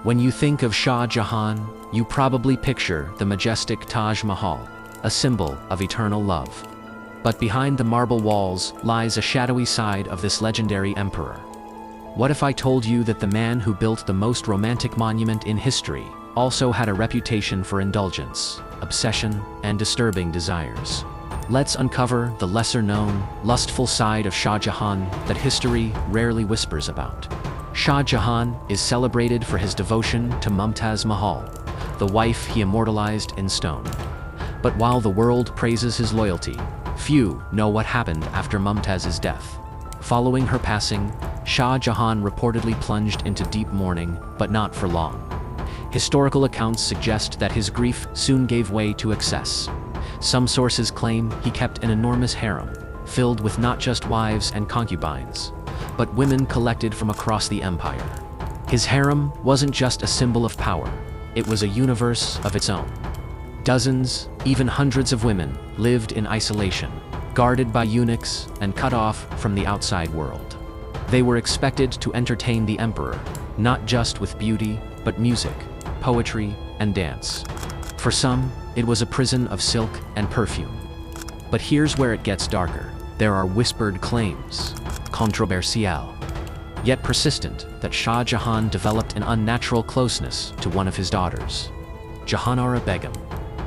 When you think of Shah Jahan, you probably picture the majestic Taj Mahal, a symbol of eternal love. But behind the marble walls lies a shadowy side of this legendary emperor. What if I told you that the man who built the most romantic monument in history also had a reputation for indulgence, obsession, and disturbing desires? Let's uncover the lesser-known, lustful side of Shah Jahan that history rarely whispers about. Shah Jahan is celebrated for his devotion to Mumtaz Mahal, the wife he immortalized in stone. But while the world praises his loyalty, few know what happened after Mumtaz's death. Following her passing, Shah Jahan reportedly plunged into deep mourning, but not for long. Historical accounts suggest that his grief soon gave way to excess. Some sources claim he kept an enormous harem, filled with not just wives and concubines, but women collected from across the empire. His harem wasn't just a symbol of power, it was a universe of its own. Dozens, even hundreds of women lived in isolation, guarded by eunuchs and cut off from the outside world. They were expected to entertain the emperor, not just with beauty, but music, poetry, and dance. For some, it was a prison of silk and perfume. But here's where it gets darker. There are whispered claims, controversial, yet persistent, that Shah Jahan developed an unnatural closeness to one of his daughters, Jahanara Begum.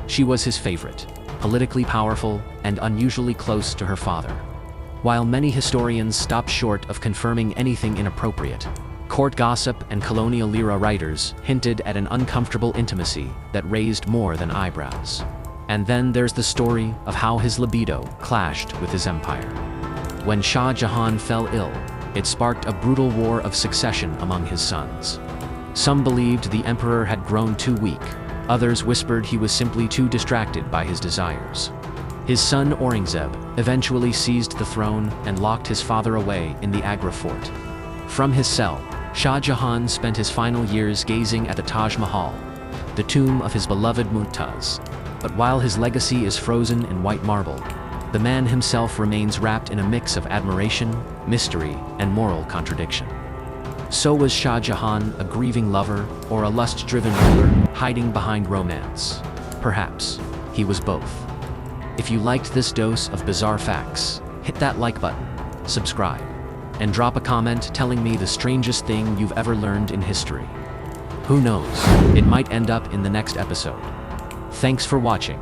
She was his favorite, politically powerful and unusually close to her father. While many historians stopped short of confirming anything inappropriate, court gossip and colonial-era writers hinted at an uncomfortable intimacy that raised more than eyebrows. And then there's the story of how his libido clashed with his empire. When Shah Jahan fell ill, it sparked a brutal war of succession among his sons. Some believed the emperor had grown too weak, others whispered he was simply too distracted by his desires. His son Aurangzeb eventually seized the throne and locked his father away in the Agra fort. From his cell, Shah Jahan spent his final years gazing at the Taj Mahal, the tomb of his beloved Mumtaz. But while his legacy is frozen in white marble, the man himself remains wrapped in a mix of admiration, mystery, and moral contradiction. So was Shah Jahan a grieving lover or a lust-driven ruler hiding behind romance? Perhaps he was both. If you liked this dose of bizarre facts, hit that like button, subscribe, and drop a comment telling me the strangest thing you've ever learned in history. Who knows, it might end up in the next episode. Thanks for watching.